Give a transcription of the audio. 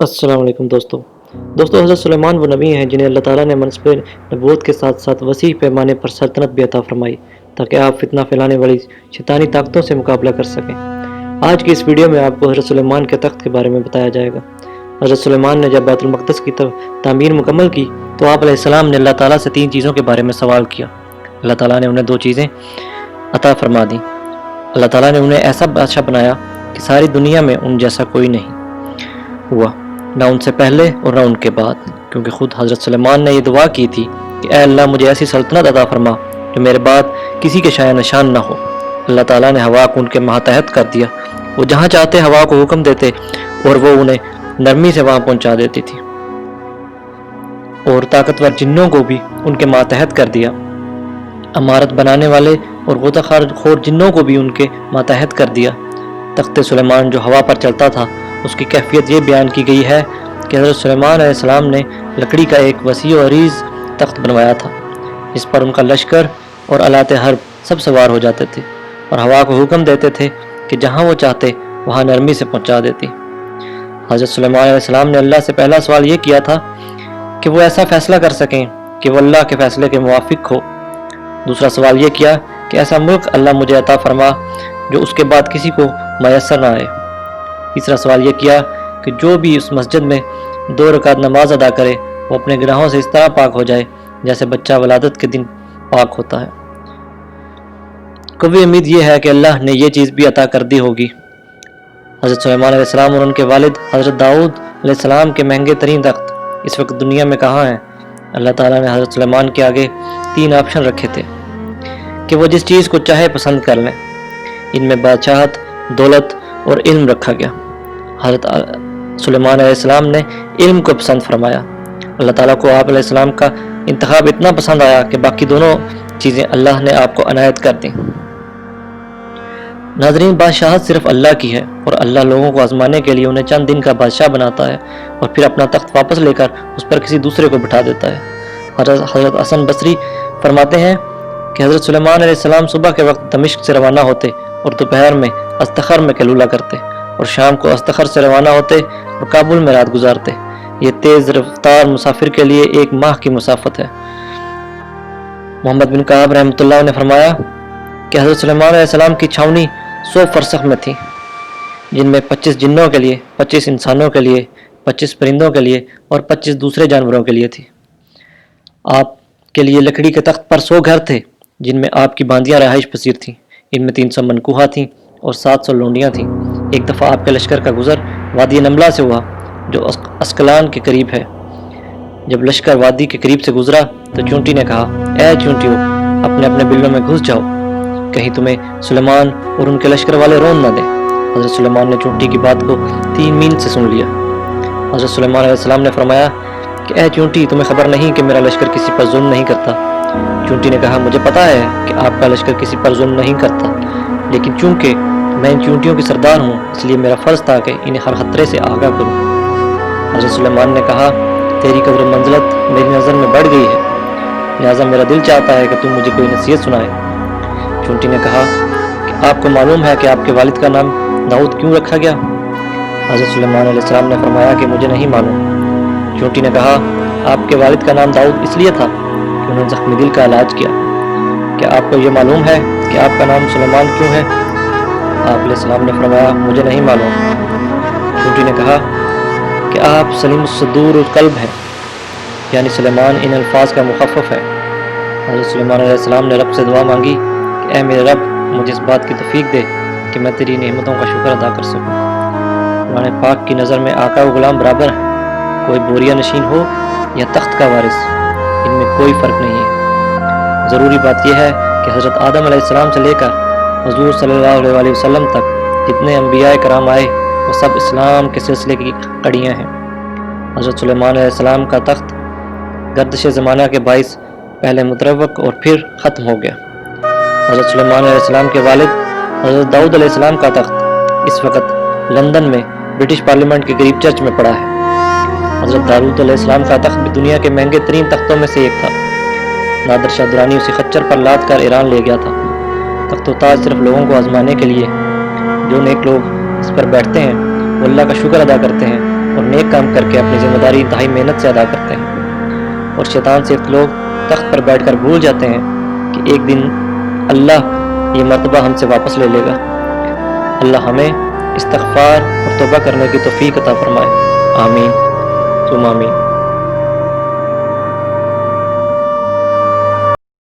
السلام علیکم دوستو حضرت سلیمان وہ نبی ہیں جنہیں اللہ تعالیٰ نے منصب نبوت کے ساتھ ساتھ وسیع پیمانے پر سلطنت بھی عطا فرمائی تاکہ آپ فتنہ پھیلانے والی شیطانی طاقتوں سے مقابلہ کر سکیں۔ آج کی اس ویڈیو میں آپ کو حضرت سلیمان کے تخت کے بارے میں بتایا جائے گا۔ حضرت سلیمان نے جب بیت المقدس کی تعمیر مکمل کی تو آپ علیہ السلام نے اللہ تعالیٰ سے 3 چیزوں کے بارے میں سوال کیا۔ اللہ تعالیٰ نے انہیں 2 چیزیں عطا فرما دیں۔ اللہ تعالیٰ نے انہیں ایسا بادشاہ بنایا کہ ساری دنیا میں ان جیسا کوئی نہیں ہوا، نہ ان سے پہلے اور نہ ان کے بعد، کیونکہ خود حضرت سلیمان نے یہ دعا کی تھی کہ اے اللہ مجھے ایسی سلطنت عطا فرما جو میرے بعد کسی کے شایع نشان نہ ہو۔ اللہ تعالیٰ نے ہوا کو ان کے ماتحت کر دیا، وہ جہاں چاہتے ہوا کو حکم دیتے اور وہ انہیں نرمی سے وہاں پہنچا دیتی تھی، اور طاقتور جنوں کو بھی ان کے ماتحت کر دیا، عمارت بنانے والے اور غوطہ خور جنوں کو بھی ان کے ماتحت کر دیا۔ تخت سلیمان جو ہوا پر چلتا تھا اس کی کیفیت یہ بیان کی گئی ہے کہ حضرت سلیمان علیہ السلام نے لکڑی کا ایک وسیع و عریض تخت بنوایا تھا جس پر ان کا لشکر اور آلات حرب سب سوار ہو جاتے تھے، اور ہوا کو حکم دیتے تھے کہ جہاں وہ چاہتے وہاں نرمی سے پہنچا دیتی۔ حضرت سلیمان علیہ السلام نے اللہ سے پہلا سوال یہ کیا تھا کہ وہ ایسا فیصلہ کر سکیں کہ وہ اللہ کے فیصلے کے موافق ہو۔ دوسرا سوال یہ کیا کہ ایسا ملک اللہ مجھے عطا فرما جو اس کے بعد کسی کو میسر نہ آئے۔ تیسرا سوال یہ کیا کہ جو بھی اس مسجد میں 2 رکعت نماز ادا کرے وہ اپنے گناہوں سے اس طرح پاک ہو جائے جیسے بچہ ولادت کے دن پاک ہوتا ہے۔ قوی امید یہ ہے کہ اللہ نے یہ چیز بھی عطا کر دی ہوگی۔ حضرت سلیمان علیہ السلام اور ان کے والد حضرت داؤد علیہ السلام کے مہنگے ترین تخت اس وقت دنیا میں کہاں ہیں؟ اللہ تعالیٰ نے حضرت سلیمان کے آگے 3 آپشن رکھے تھے کہ وہ جس چیز کو چاہے پسند کر لیں۔ ان میں بادشاہت، دولت اور علم رکھا گیا۔ حضرت سلیمان علیہ السلام نے علم کو پسند فرمایا۔ اللہ تعالیٰ کو آپ علیہ السلام کا انتخاب اتنا پسند آیا کہ باقی دونوں چیزیں اللہ نے آپ کو عنایت کر دیں۔ ناظرین، بادشاہت صرف اللہ کی ہے، اور اللہ لوگوں کو آزمانے کے لیے انہیں چند دن کا بادشاہ بناتا ہے اور پھر اپنا تخت واپس لے کر اس پر کسی دوسرے کو بٹھا دیتا ہے۔ حضرت حسن بصری فرماتے ہیں کہ حضرت سلیمان علیہ السلام صبح کے وقت دمشق سے روانہ ہوتے اور دوپہر میں استخر میں قیلولہ کرتے، اور شام کو استخر سے روانہ ہوتے اور کابل میں رات گزارتے۔ یہ تیز رفتار مسافر کے لیے 1 ماہ کی مسافت ہے۔ محمد بن کعب رحمۃ اللہ نے فرمایا کہ حضرت سلیمان علیہ السلام کی چھاونی 100 فرسخ میں تھی، جن میں 25 جنوں کے لیے، 25 انسانوں کے لیے، 25 پرندوں کے لیے اور 25 دوسرے جانوروں کے لیے تھی۔ آپ کے لیے لکڑی کے تخت پر 100 گھر تھے جن میں آپ کی باندیاں رہائش پذیر تھیں۔ ان میں 300 منکوہا تھیں اور 700 لونڈیاں تھیں۔ ایک دفعہ آپ کے لشکر کا گزر وادی نملہ سے ہوا جو اسکلان کے قریب ہے۔ جب لشکر وادی کے قریب سے گزرا تو چونٹی نے کہا، اے چونٹیو، اپنے اپنے بلوں میں گھس جاؤ، کہیں تمہیں سلیمان اور ان کے لشکر والے رون نہ دیں۔ حضرت سلیمان نے چونٹی کی بات کو 3 میل سے سن لیا۔ حضرت سلیمان علیہ السلام نے فرمایا کہ اے چونٹی، تمہیں خبر نہیں کہ میرا لشکر کسی پر ظلم نہیں کرتا؟ چونٹی نے کہا، مجھے پتا ہے کہ آپ کا لشکر کسی پر ظلم نہیں کرتا، لیکن چونکہ میں ان چونٹیوں کی سردار ہوں اس لیے میرا فرض تھا کہ انہیں ہر خطرے سے آگاہ کروں۔ حضرت سلیمان نے کہا، تیری قدر و منزلت میری نظر میں بڑھ گئی ہے، لہٰذا میرا دل چاہتا ہے کہ تم مجھے کوئی نصیحت سنائے۔ چونٹی نے کہا کہ آپ کو معلوم ہے کہ آپ کے والد کا نام داؤد کیوں رکھا گیا؟ حضرت سلیمان علیہ السلام نے فرمایا کہ مجھے نہیں معلوم۔ چونٹی نے کہا، آپ کے والد کا نام داؤد اس لیے تھا کہ انہوں نے زخمی دل کا علاج کیا۔ کیا آپ کو یہ معلوم ہے کہ آپ کا نام سلیمان کیوں ہے؟ آپ علیہ السلام نے فرمایا، مجھے نہیں معلوم۔ چونٹی نے کہا کہ آپ سلیم الصدور القلب ہیں، یعنی سلیمان ان الفاظ کا مخفف ہے۔ حضرت سلیمان علیہ السلام نے رب سے دعا مانگی کہ اے میرے رب، مجھے اس بات کی توفیق دے کہ میں تیری نعمتوں کا شکر ادا کر سکوں۔ قرآن پاک کی نظر میں آقا و غلام برابر ہیں، کوئی بوریا نشین ہو یا تخت کا وارث، ان میں کوئی فرق نہیں ہے۔ ضروری بات یہ ہے کہ حضرت آدم علیہ السلام سے لے کر حضور صلی اللہ علیہ وسلم تک جتنے انبیاء کرام آئے وہ سب اسلام کے سلسلے کی کڑیاں ہیں۔ حضرت سلیمان علیہ السلام کا تخت گردش زمانہ کے باعث پہلے متروک اور پھر ختم ہو گیا۔ حضرت سلیمان علیہ السلام کے والد حضرت داؤد علیہ السلام کا تخت اس وقت لندن میں برٹش پارلیمنٹ کے قریب چرچ میں پڑا ہے۔ حضرت داؤد علیہ السلام کا تخت بھی دنیا کے مہنگے ترین تختوں میں سے ایک تھا۔ نادر شاہ درانی اسے خچر پر لاد کر ایران لے گیا تھا۔ تخت و تاج صرف لوگوں کو آزمانے کے لیے، جو نیک لوگ اس پر بیٹھتے ہیں وہ اللہ کا شکر ادا کرتے ہیں اور نیک کام کر کے اپنی ذمہ داری انتہائی محنت سے ادا کرتے ہیں، اور شیطان صرف لوگ تخت پر بیٹھ کر بھول جاتے ہیں کہ ایک دن اللہ یہ مرتبہ ہم سے واپس لے لے گا۔ اللہ ہمیں استغفار اور توبہ کرنے کی توفیق عطا فرمائے، آمین ثم آمین۔